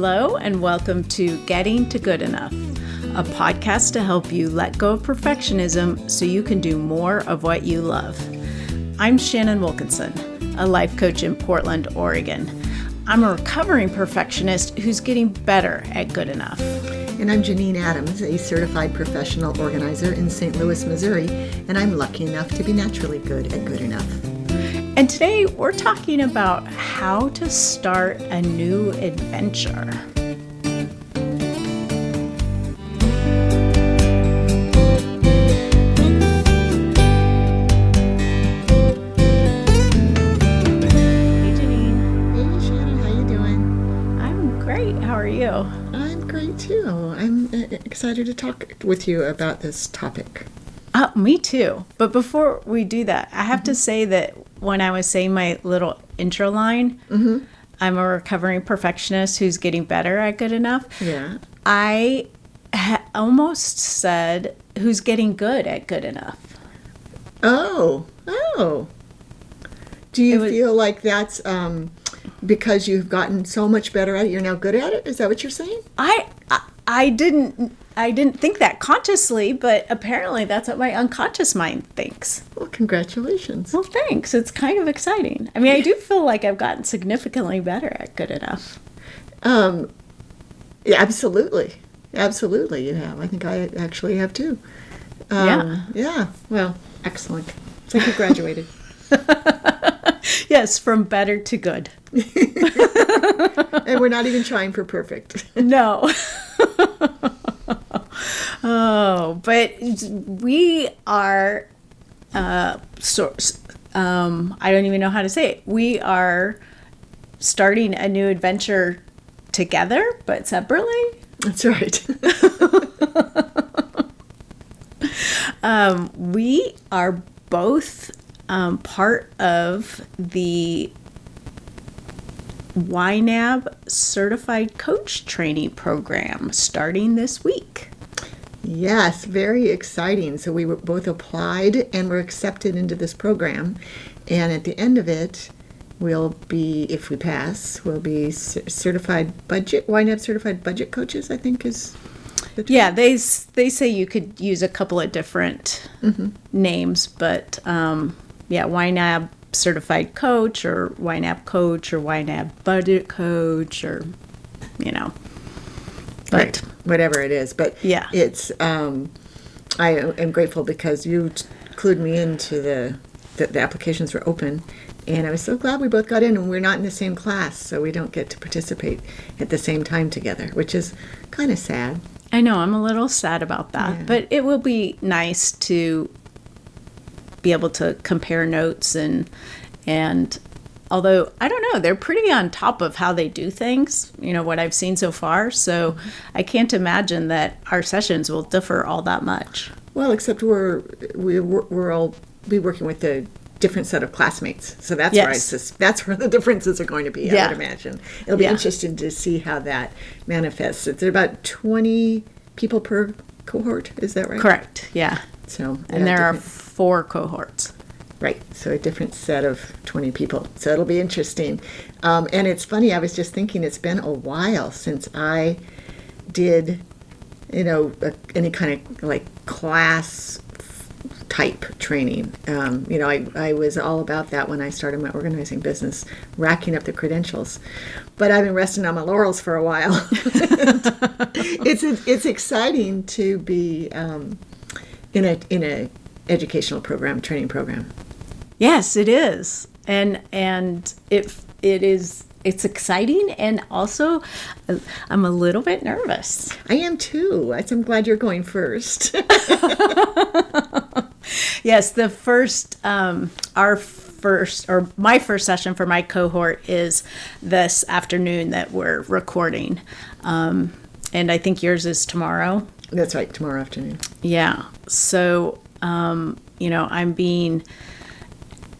Hello and welcome to Getting to Good Enough, a podcast to help you let go of perfectionism so you can do more of what you love. I'm Shannon Wilkinson, a life coach in Portland, Oregon. I'm a recovering perfectionist who's getting better at good enough. And I'm Janine Adams, a certified professional organizer in St. Louis, Missouri, and I'm lucky enough to be naturally good at good enough. And today we're talking about how to start a new adventure. Hey Janine. Hey Shannon, how you doing? I'm great. How are you? I'm great too. I'm excited to talk with you about this topic. Me too. But before we do that, I have to say that when I was saying my little intro line, I'm a recovering perfectionist who's getting better at good enough. Yeah. I almost said who's getting good at good enough. Oh. Do you feel like that's because you've gotten so much better at it, you're now good at it? Is that what you're saying? I didn't think that consciously, but apparently that's what my unconscious mind thinks. Well, congratulations. Well, thanks. It's kind of exciting. I mean, I do feel like I've gotten significantly better at good enough. Yeah, absolutely. Absolutely, you have. I think I actually have too. Yeah. Well, excellent. It's like you graduated. Yes, from better to good. And we're not even trying for perfect. No. Oh, but we are, I don't even know how to say it. We are starting a new adventure together, but separately. That's right. We are both part of the YNAB Certified Coach Training Program starting this week. Yes, very exciting. So we were both applied and were accepted into this program. And at the end of it, we'll be, if we pass, we'll be certified budget, YNAB certified budget coaches, I think is the term. Yeah, they say you could use a couple of different names, but YNAB certified coach or YNAB coach or YNAB budget coach or, but right. Whatever it is. But yeah, it's, I am grateful because you clued me into the applications were open. And I was so glad we both got in, and we're not in the same class, so we don't get to participate at the same time together, which is kind of sad. I know, I'm a little sad about that, but it will be nice to be able to compare notes and although I don't know, they're pretty on top of how they do things, what I've seen so far, so I can't imagine that our sessions will differ all that much. Well, except we're all be working with a different set of classmates, so that's that's where the differences are going to be. I would imagine it'll be interesting to see how that manifests. It's about 20 people per cohort. Is that right? Correct. Yeah. So and there are 4 cohorts. Right. So a different set of 20 people. So it'll be interesting. And it's funny. I was just thinking it's been a while since I did, any kind of like class type training. I was all about that when I started my organizing business, racking up the credentials. But I've been resting on my laurels for a while. It's exciting to be in a educational program, training program. Yes, it is, and it's exciting, and also I'm a little bit nervous. I am too. I'm glad you're going first. Yes, the first, my first session for my cohort is this afternoon that we're recording, and I think yours is tomorrow. That's right, tomorrow afternoon. Yeah, so I'm being,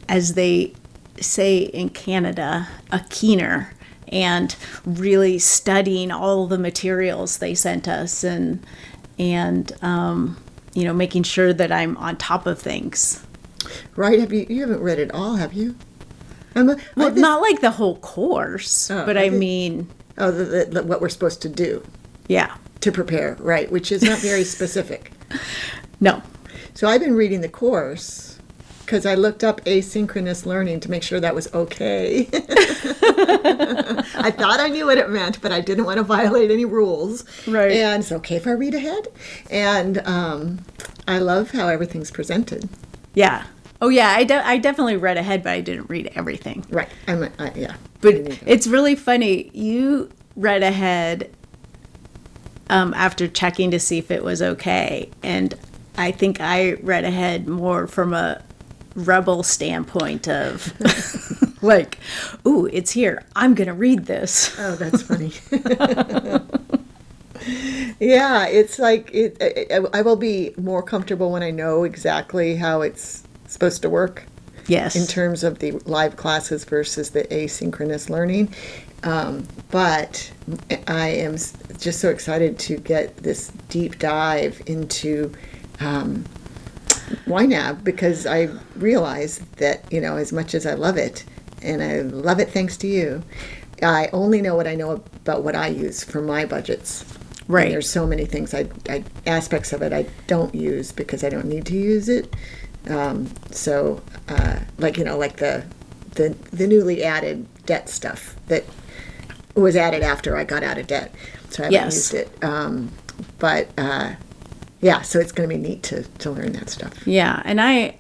as they say in Canada, a keener, and really studying all the materials they sent us and making sure that I'm on top of things. Right. You haven't read it all, have you? Not like the whole course, but I mean, Oh, what we're supposed to do Yeah. to prepare, right, which is not very specific. No. So I've been reading the course because I looked up asynchronous learning to make sure that was okay. I thought I knew what it meant, but I didn't want to violate any rules. Right. And it's okay if I read ahead. And I love how everything's presented. Yeah. Oh, yeah. I definitely read ahead, but I didn't read everything. Right. Yeah. But it's really funny. You read ahead after checking to see if it was okay. And I think I read ahead more from a rebel standpoint of like, ooh, it's here. I'm going to read this. Oh, that's funny. Yeah, it's like I will be more comfortable when I know exactly how it's supposed to work. Yes. In terms of the live classes versus the asynchronous learning. But I am just so excited to get this deep dive into YNAB because I realize that, as much as I love it, and I love it thanks to you, I only know what I know about what I use for my budgets. Right. And there's so many things, aspects of it I don't use because I don't need to use it. Like the newly added debt stuff that was added after I got out of debt. So I haven't used it. Yeah, so it's going to be neat to learn that stuff. Yeah, and I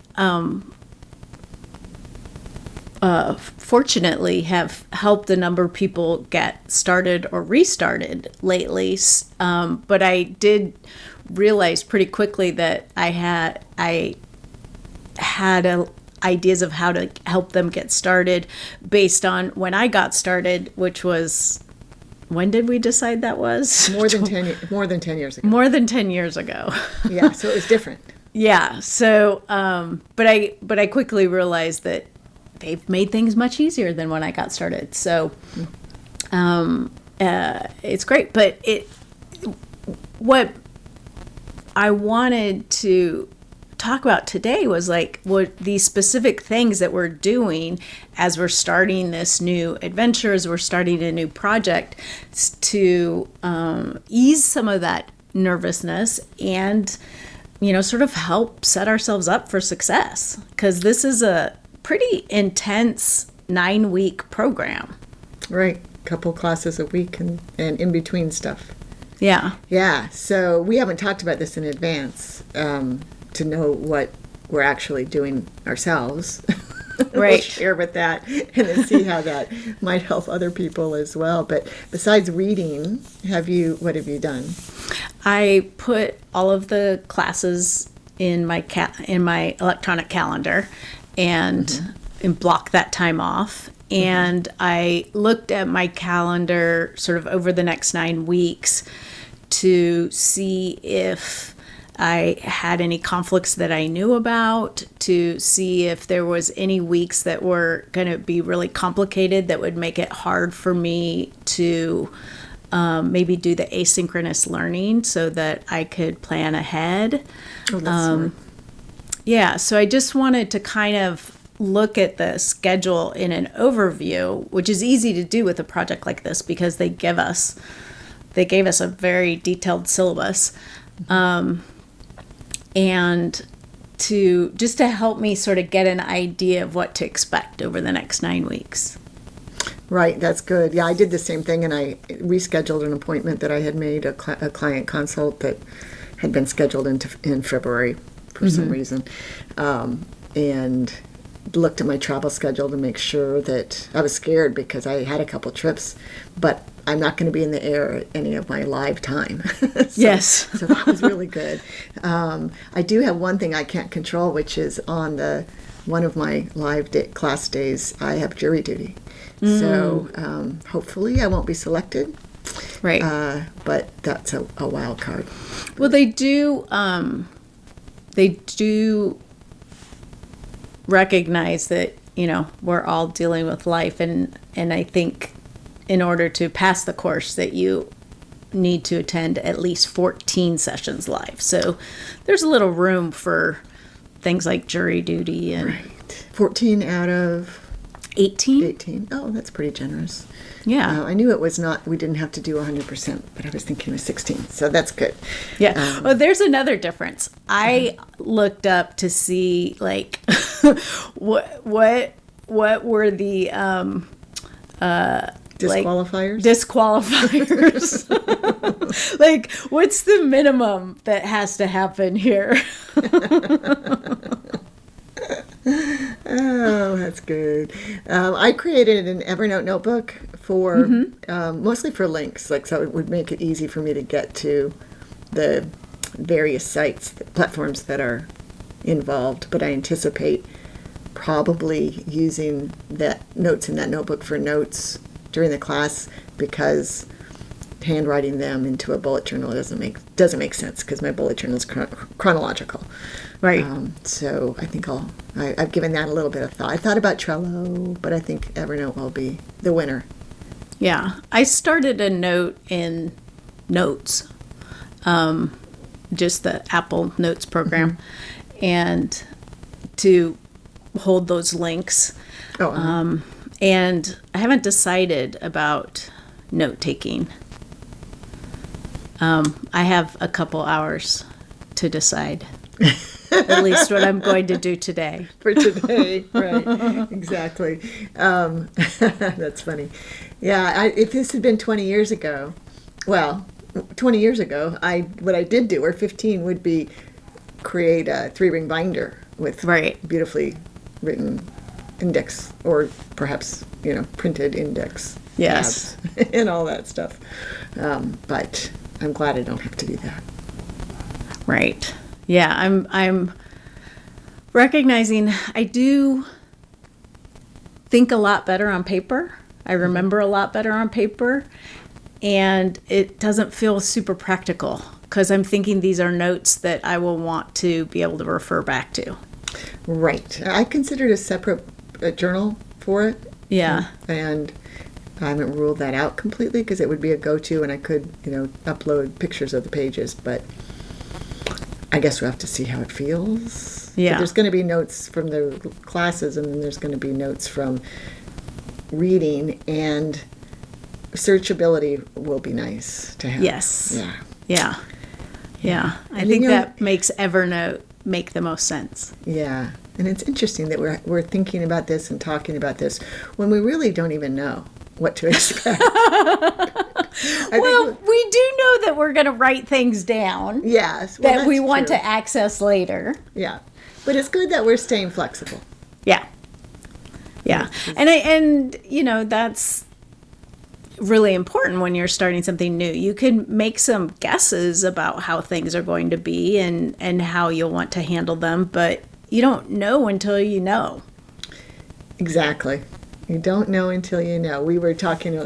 fortunately have helped a number of people get started or restarted lately. But I did realize pretty quickly that I had ideas of how to help them get started based on when I got started, which was, when did we decide that was? More than 10 years ago. More than 10 years ago. Yeah, so it was different. Yeah. So, but I quickly realized that they've made things much easier than when I got started. So, it's great. But what I wanted to talk about today was like what these specific things that we're doing as we're starting this new adventure, as we're starting a new project, to ease some of that nervousness and sort of help set ourselves up for success, because this is a pretty intense 9-week program. Right, couple classes a week and in between stuff. Yeah. So we haven't talked about this in advance to know what we're actually doing ourselves. Right. We'll share with that and then see how that might help other people as well. But besides reading, what have you done? I put all of the classes in my electronic calendar and block that time off. And I looked at my calendar sort of over the next 9 weeks to see if I had any conflicts that I knew about, to see if there was any weeks that were going to be really complicated that would make it hard for me to maybe do the asynchronous learning so that I could plan ahead. Oh, that's smart. Yeah, so I just wanted to kind of look at the schedule in an overview, which is easy to do with a project like this because they gave us a very detailed syllabus. And to help me sort of get an idea of what to expect over the next 9 weeks. Right, that's good. Yeah, I did the same thing, and I rescheduled an appointment that I had made, a client consult that had been scheduled in February for some reason, and looked at my travel schedule to make sure that I was scared because I had a couple trips, but I'm not going to be in the air at any of my live time. Yes. So that was really good. I do have one thing I can't control, which is on one of my live class days, I have jury duty. So hopefully I won't be selected. Right. But that's a wild card. Well, they do recognize that, we're all dealing with life, and I think in order to pass the course that you need to attend at least 14 sessions live. So there's a little room for things like jury duty and Right. 14 out of 18. 18. Oh, that's pretty generous. Yeah. I knew it was not, we didn't have to do 100%, but I was thinking it was 16. So that's good. Yeah. Well, there's another difference. I looked up to see like what were the Disqualifiers? Disqualifiers. Like, what's the minimum that has to happen here? Oh, that's good. I created an Evernote notebook for mostly for links, like so it would make it easy for me to get to the various sites, platforms that are involved. But I anticipate probably using that notes in that notebook for notes during the class, because handwriting them into a bullet journal doesn't make sense, because my bullet journal is chronological. Right. So I think I've given that a little bit of thought. I thought about Trello, but I think Evernote will be the winner. Yeah. I started a note in Notes, just the Apple Notes program, and to hold those links. Oh, And I haven't decided about note taking. I have a couple hours to decide. At least what I'm going to do today. for today, right? Exactly. That's funny. Yeah, if this had been 20 years ago, well, 20 years ago, what I did do, or 15, would be create a 3-ring binder with beautifully written index, or perhaps printed index. Yes, tabs and all that stuff. But I'm glad I don't have to do that. Right. Yeah, I'm recognizing I do think a lot better on paper. I remember a lot better on paper, and it doesn't feel super practical because I'm thinking these are notes that I will want to be able to refer back to. Right. I considered a separate journal for it. Yeah. And I haven't ruled that out completely, because it would be a go-to, and I could, upload pictures of the pages, but I guess we'll have to see how it feels. Yeah. But there's going to be notes from the classes, and then there's going to be notes from reading, and searchability will be nice to have. Yes. Yeah. Yeah. Yeah. I think that makes Evernote make the most sense. Yeah. And it's interesting that we're thinking about this and talking about this when we really don't even know what to expect. Well, we do know that we're going to write things down. Yes. Well, that we want to access later. Yeah. But it's good that we're staying flexible. Yeah. Yeah. And that's really important when you're starting something new. You can make some guesses about how things are going to be and how you'll want to handle them, but you don't know until you know. Exactly. You don't know until you know. We were talking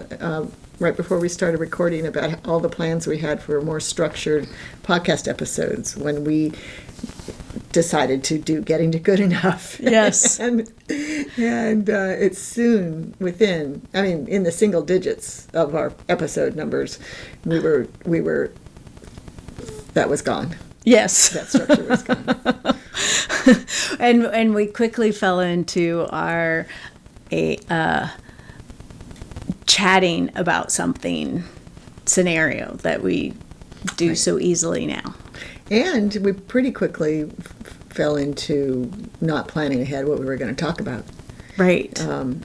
right before we started recording about all the plans we had for more structured podcast episodes when we decided to do Getting to Good Enough. Yes. and it's soon within, in the single digits of our episode numbers, we were that was gone. Yes. That structure was gone. And we quickly fell into our chatting about something scenario that we do so easily now. And we pretty quickly fell into not planning ahead what we were going to talk about. Right.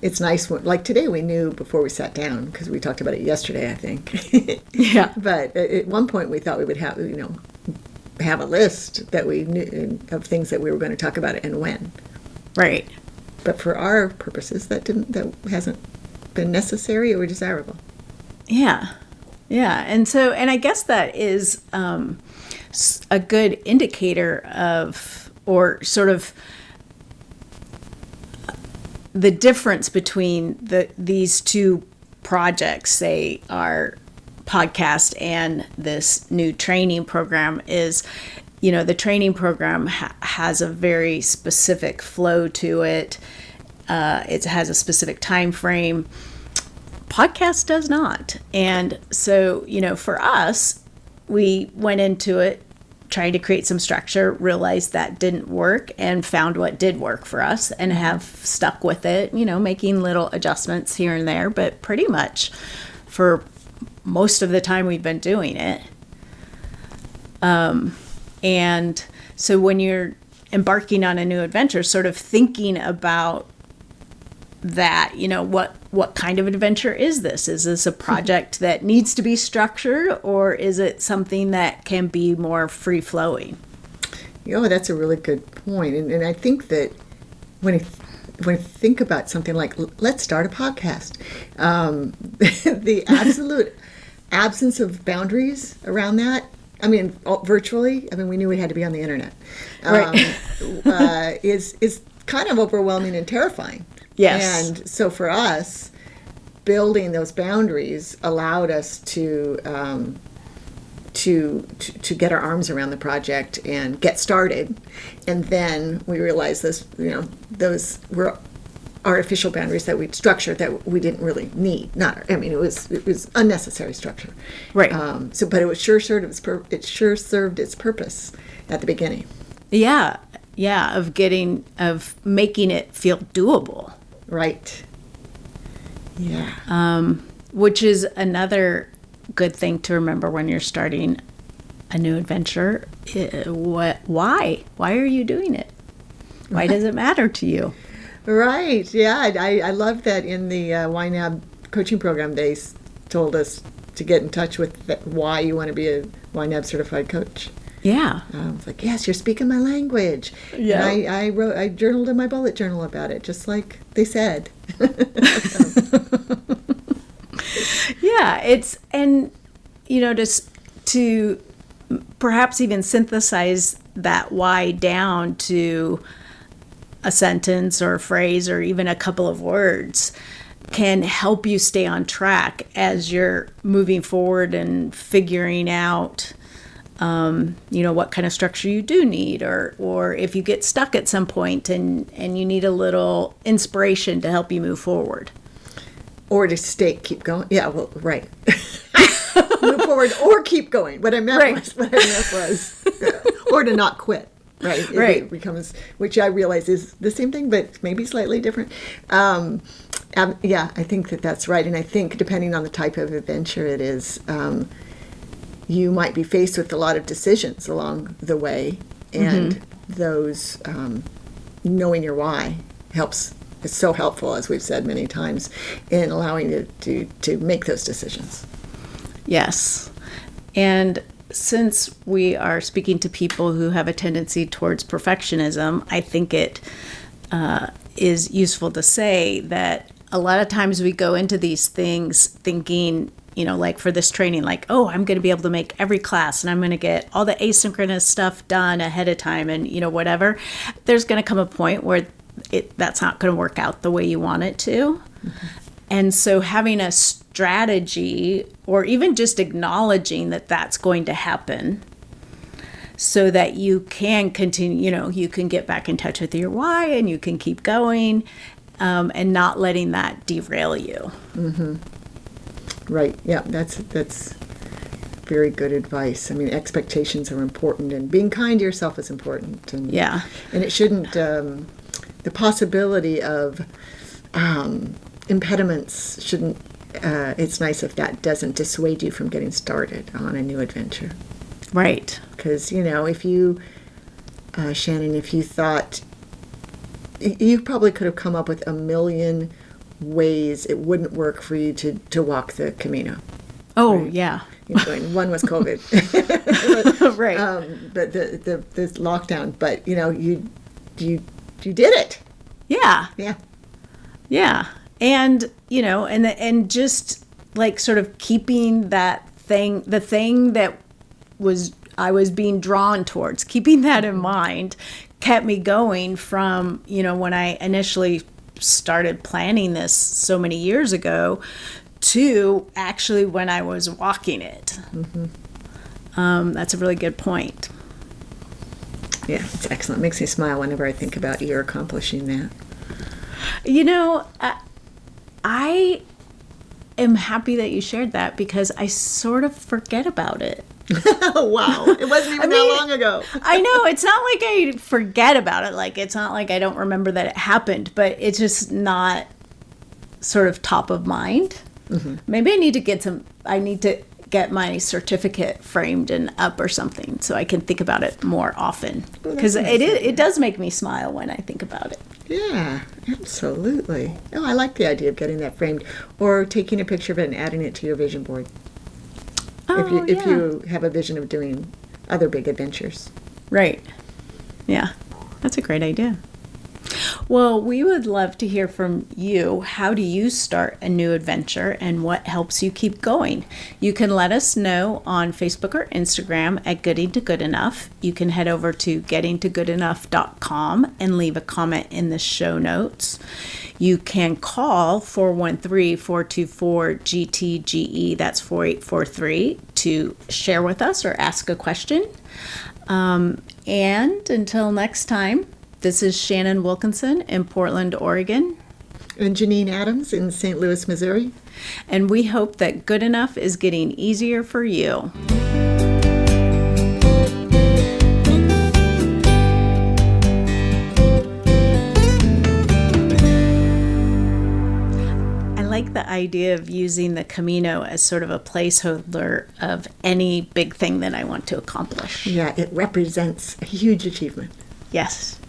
It's nice like today we knew before we sat down, because we talked about it yesterday, I think. Yeah. But at one point we thought we would have a list that we knew of things that we were going to talk about and when. Right. But for our purposes, that hasn't been necessary or desirable. Yeah. Yeah. And I guess that is a good indicator of, or sort of the difference between these two projects, say our podcast and this new training program, is, the training program has a very specific flow to it. It has a specific time frame. Podcast does not. And so, for us, we went into it trying to create some structure, realized that didn't work, and found what did work for us and have stuck with it, making little adjustments here and there, but pretty much for most of the time we've been doing it. And so when you're embarking on a new adventure, sort of thinking about that, what kind of adventure is this? Is this a project that needs to be structured, or is it something that can be more free-flowing? That's a really good point. And I think that when I think about something like, let's start a podcast, the absolute absence of boundaries around that, virtually, we knew we had to be on the internet, is kind of overwhelming and terrifying. Yes. And so for us, building those boundaries allowed us to get our arms around the project and get started. And then we realized those were artificial boundaries that we'd structured that we didn't really need. It was unnecessary structure. Right. But it was sure served its purpose at the beginning. Yeah. Yeah. Of making it feel doable. Right. Yeah. Which is another good thing to remember when you're starting a new adventure. Why? Why are you doing it? Why does it matter to you? Right. Yeah. I love that in the YNAB coaching program, they told us to get in touch with why you want to be a YNAB certified coach. Yeah. It's like, yes, you're speaking my language. Yeah. And I journaled in my bullet journal about it, just like they said. Yeah. Just to perhaps even synthesize that why down to a sentence or a phrase or even a couple of words can help you stay on track as you're moving forward and figuring out what kind of structure you do need, or if you get stuck at some point and you need a little inspiration to help you move forward. Or to keep going. Yeah, well, right. Move forward or keep going. What I meant was, or to not quit. Right. It becomes, which I realize is the same thing, but maybe slightly different. I think that's right. And I think depending on the type of adventure it is, you might be faced with a lot of decisions along the way, and those knowing your why is so helpful, as we've said many times, in allowing you to make those decisions. Yes. And since we are speaking to people who have a tendency towards perfectionism, I think it is useful to say that a lot of times we go into these things thinking, like for this training, like, oh, I'm going to be able to make every class and I'm going to get all the asynchronous stuff done ahead of time and, whatever. There's going to come a point where that's not going to work out the way you want it to. Mm-hmm. And so having a strategy, or even just acknowledging that that's going to happen, so that you can continue, you can get back in touch with your why and you can keep going, and not letting that derail you. Mm-hmm. Right. Yeah, that's very good advice. Expectations are important, and being kind to yourself is important. And it shouldn't, the possibility of impediments shouldn't, it's nice if that doesn't dissuade you from getting started on a new adventure. Right. Because, if you, Shannon, if you thought, you probably could have come up with a million ways it wouldn't work for you to walk the Camino. Oh, right? yeah. One was COVID. Right. But the lockdown, but, you did it. Yeah. Yeah. Yeah. And, and just like sort of keeping the thing that I was being drawn towards, keeping that in mind kept me going from, when I initially started planning this so many years ago to actually when I was walking it. Mm-hmm. That's a really good point. Yeah, it's excellent. It makes me smile whenever I think about you accomplishing that. I am happy that you shared that, because I sort of forget about it. Wow. It wasn't even that long ago. I know. It's not like I forget about it. Like, it's not like I don't remember that it happened, but it's just not sort of top of mind. Mm-hmm. Maybe I need to get my certificate framed and up or something so I can think about it more often. Because it does make me smile when I think about it. Yeah, absolutely. Oh, I like the idea of getting that framed or taking a picture of it and adding it to your vision board. If you have a vision of doing other big adventures. Right. Yeah, that's a great idea. Well, we would love to hear from you. How do you start a new adventure and what helps you keep going? You can let us know on Facebook or Instagram at Gooding to Good Enough. You can head over to gettingtogoodenough.com and leave a comment in the show notes. You can call 413-424-GTGE, that's 4843, to share with us or ask a question. And until next time, this is Shannon Wilkinson in Portland, Oregon. And Janine Adams in St. Louis, Missouri. And we hope that good enough is getting easier for you. I like the idea of using the Camino as sort of a placeholder of any big thing that I want to accomplish. Yeah, it represents a huge achievement. Yes.